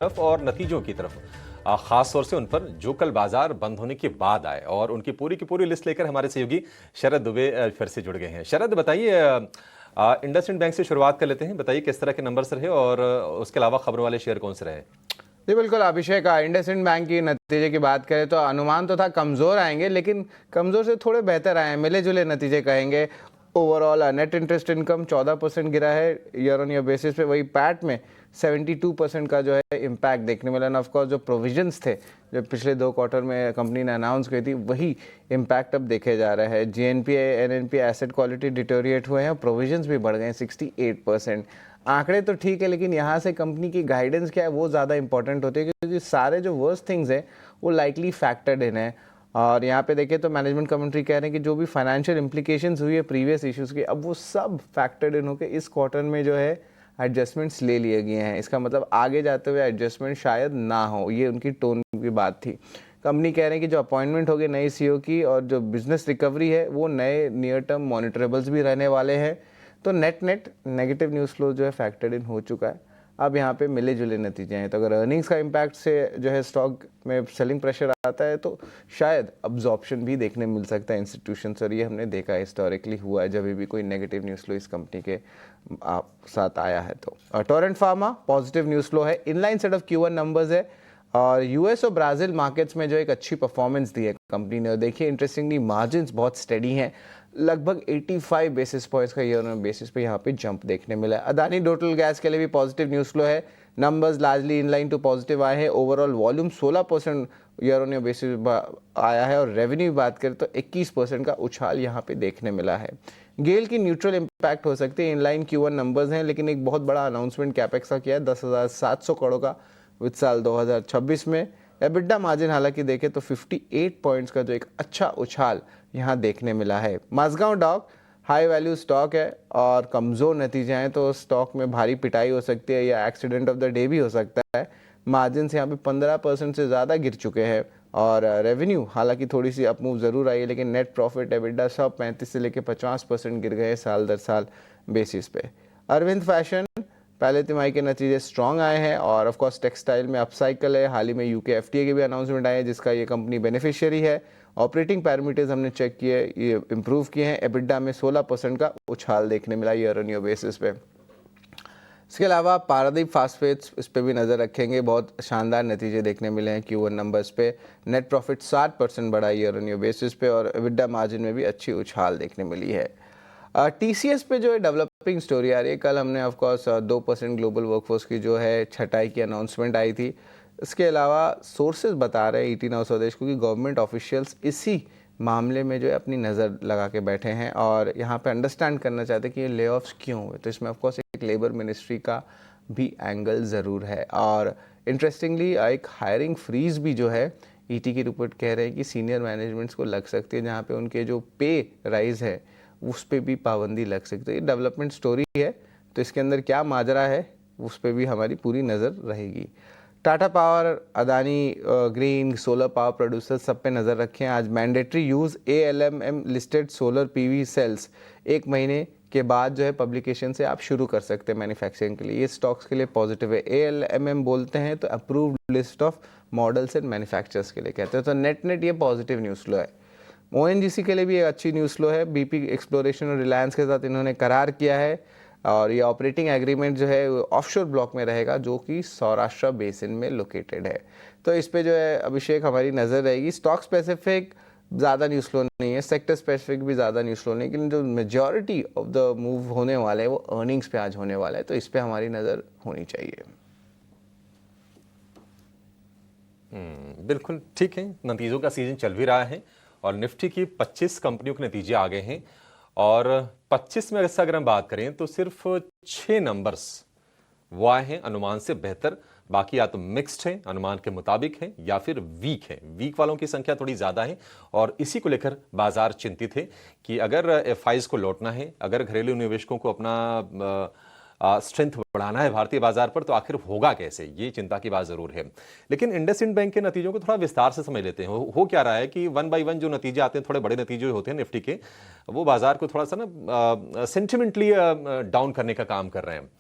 तरफ और नतीजों की तरफ, खास तौर से उन पर जो कल बाजार बंद होने के बाद आए, और उनकी पूरी की पूरी लिस्ट लेकर हमारे सहयोगी शरद दुबे फिर से जुड़ गए हैं। शरद, बताइए, इंडसइंड बैंक से शुरुआत कर लेते हैं। बताइए किस तरह के नंबर्स रहे और उसके अलावा खबरों वाले शेयर कौन से रहे। जी बिल्कुल अभिषेक, इंडसइंड बैंक की नतीजे की बात करें तो अनुमान तो था कमज़ोर आएंगे, लेकिन कमज़ोर से थोड़े बेहतर आए हैं, मिले जुले नतीजे कहेंगे। ओवरऑल नेट इंटरेस्ट इनकम 14% गिरा है ईयर ऑन ईयर बेसिस पे। वही पैट में 72% का जो है इम्पैक्ट देखने मिला। ऑफ कोर्स जो प्रोविजंस थे जो पिछले 2 क्वार्टर में कंपनी ने अनाउंस की थी, वही इम्पैक्ट अब देखे जा रहा है। जीएनपीए एनएनपीए एसेट क्वालिटी डिटोरिएट हुए हैं और प्रोविजंस भी बढ़ गए हैं 68%। आंकड़े तो ठीक है, लेकिन यहाँ से कंपनी की गाइडेंस क्या है वो ज़्यादा इंपॉर्टेंट होती है, क्योंकि सारे जो वर्स्ट थिंग्स हैं वो लाइकली फैक्टर्ड इन है। और यहाँ पे देखें तो मैनेजमेंट कमेंट्री कह रहे हैं कि जो भी फाइनेंशियल इंप्लीकेशंस हुई है प्रीवियस इश्यूज़ की, अब वो सब फैक्टर्ड इन होकर इस क्वार्टर में जो है एडजस्टमेंट्स ले लिए गए हैं। इसका मतलब आगे जाते हुए एडजस्टमेंट शायद ना हो, ये उनकी टोन की बात थी। कंपनी कह रहे हैं कि जो अपॉइंटमेंट होगी नई सीईओ की और जो बिजनेस रिकवरी है वो नए नियर टर्म मॉनिटरेबल्स भी रहने वाले हैं। तो नेट नेगेटिव न्यूज़ फ्लो जो है फैक्टर्ड इन हो चुका है। अब यहाँ पे मिले जुले नतीजे हैं, तो अगर अर्निंग्स का इम्पैक्ट से जो है स्टॉक में सेलिंग प्रेशर आता है तो शायद अब्जॉर्प्शन भी देखने मिल सकता है इंस्टीट्यूशन से। और ये हमने देखा हिस्टोरिकली हुआ है जब भी कोई नेगेटिव न्यूज़ फ्लो इस कंपनी के साथ आया है। तो Torrent pharma positive news flow है, inline set of Q1 numbers है। और यूएस और ब्राज़ील मार्केट्स में जो एक अच्छी परफॉर्मेंस दी है कंपनी ने। और देखिए इंटरेस्टिंगली मार्जिन्स बहुत स्टेडी हैं, लगभग 85 बेसिस पॉइंट्स का ईयर ऑन बेसिस पे यहाँ पे जंप देखने मिला है। अदानी टोटल गैस के लिए भी पॉजिटिव न्यूज़ फ्लो है, numbers largely inline to positive आए हैं। Overall volume 16% year on year basis आया है, और रेवेन्यू की बात करें तो 21% का उछाल यहाँ पे देखने मिला है। गेल की न्यूट्रल इम्पैक्ट हो सकती है, इनलाइन Q1 नंबर्स हैं, लेकिन एक बहुत बड़ा अनाउंसमेंट कैपेक्स का किया है 10,700 करोड़ का वित्त साल 2026 में। एबिडा मार्जिन हालांकि देखें तो 58 पॉइंट्स का जो एक अच्छा उछाल यहाँ देखने मिला है। Mazagon dock high value stock है और कमज़ोर नतीजे हैं तो स्टॉक में भारी पिटाई हो सकती है या एक्सीडेंट ऑफ द डे भी हो सकता है। मार्जिन से यहाँ पे 15% से ज़्यादा गिर चुके हैं, और रेवेन्यू हालांकि थोड़ी सी अपमूव ज़रूर आई है, लेकिन नेट प्रॉफिट एबिडा सब 35 से लेकर 50% गिर गए साल दर साल बेसिस पे। अरविंद फैशन पहले तिमाही के नतीजे स्ट्रॉन्ग आए हैं, और ऑफ कोर्स टेक्सटाइल में अपसाइकल है। हाल ही में यूके एफटीए के भी अनाउंसमेंट आए हैं जिसका ये कंपनी बेनिफिशियरी है। ऑपरेटिंग पैरामीटर्स हमने चेक किए, ये इंप्रूव किए हैं। एबिडा में 16% का उछाल देखने मिला ईयर ऑन ईयर बेसिस पे। इसके अलावा पारादीप फास्फेट्स, इस पे भी नज़र रखेंगे, बहुत शानदार नतीजे देखने मिले हैं Q1 नंबर्स पे। नेट प्रॉफिट 60% बढ़ा ईयर ऑन ईयर बेसिस पे, और एबिडा मार्जिन में भी अच्छी उछाल देखने मिली है। टीसीएस पे जो है डेवलपिंग स्टोरी आ रही है। कल हमने ऑफ कोर्स 2% ग्लोबल वर्कफोर्स की जो है छटाई की अनाउंसमेंट आई थी। इसके अलावा सोर्सेज बता रहे हैं 18 स्वदेश को कि गवर्नमेंट ऑफिशियल्स इसी मामले में जो है अपनी नज़र लगा के बैठे हैं और यहाँ पे अंडरस्टैंड करना चाहते हैं कि ये ले ऑफ्स क्यों हुए। तो इसमें ऑफ कोर्स एक लेबर मिनिस्ट्री का भी एंगल ज़रूर है। और इंटरेस्टिंगली एक हायरिंग फ्रीज भी जो है ईटी की रिपोर्ट कह रहे हैं कि सीनियर मैनेजमेंट्स को लग सकती है, जहाँ पे उनके जो पे राइज है उस पर भी पाबंदी लग सकती है। ये डेवलपमेंट स्टोरी है, तो इसके अंदर क्या माजरा है उस पर भी हमारी पूरी नज़र रहेगी। Tata power, Adani green, solar power producers सब पे नज़र रखें। आज mandatory use ALMM listed solar PV cells 1 महीने के बाद जो है पब्लिकेशन से आप शुरू कर सकते हैं मैन्युफैक्चरिंग के लिए। ये स्टॉक्स के लिए पॉजिटिव है। ALMM बोलते हैं तो approved list of models and manufacturers के लिए कहते हैं। तो नेट ये पॉजिटिव न्यूज़ फ्लो है। ONGC के लिए भी एक अच्छी न्यूज़ फ्लो है। BP एक्सप्लोरेशन और रिलायंस के साथ इन्होंने करार किया है, और ये ऑपरेटिंग एग्रीमेंट जो है ऑफशोर ब्लॉक में रहेगा जो कि सौराष्ट्र बेसिन में लोकेटेड है। तो इस पे जो है अभिषेक हमारी नज़र रहेगी। स्टॉक स्पेसिफिक ज़्यादा न्यूज़ फ्लो नहीं है, सेक्टर स्पेसिफिक भी ज़्यादा न्यूज़ फ्लो नहीं, लेकिन जो मेजॉरिटी ऑफ द मूव होने वाले हैं वो अर्निंग्स पे आज होने वाला है, तो इस पर हमारी नज़र होनी चाहिए। बिल्कुल ठीक है। नतीजों का सीजन चल भी रहा है और निफ्टी की 25 कंपनियों के नतीजे आ गए हैं, और 25 में अगर हम बात करें तो सिर्फ 6 नंबर्स वो आए हैं अनुमान से बेहतर। बाकी या तो मिक्स्ड है, अनुमान के मुताबिक है, या फिर वीक है। वीक वालों की संख्या थोड़ी ज्यादा है, और इसी को लेकर बाजार चिंतित है कि अगर एफआईज को लौटना है, अगर घरेलू निवेशकों को अपना स्ट्रेंथ बढ़ाना है भारतीय बाजार पर, तो आखिर होगा कैसे, ये चिंता की बात जरूर है। लेकिन इंडसइंड बैंक के नतीजों को थोड़ा विस्तार से समझ लेते हैं। हो क्या रहा है कि 1 बाय 1 जो नतीजे आते हैं, थोड़े बड़े नतीजे होते हैं निफ्टी के, वो बाजार को थोड़ा सा ना सेंटिमेंटली डाउन करने का काम कर रहे हैं।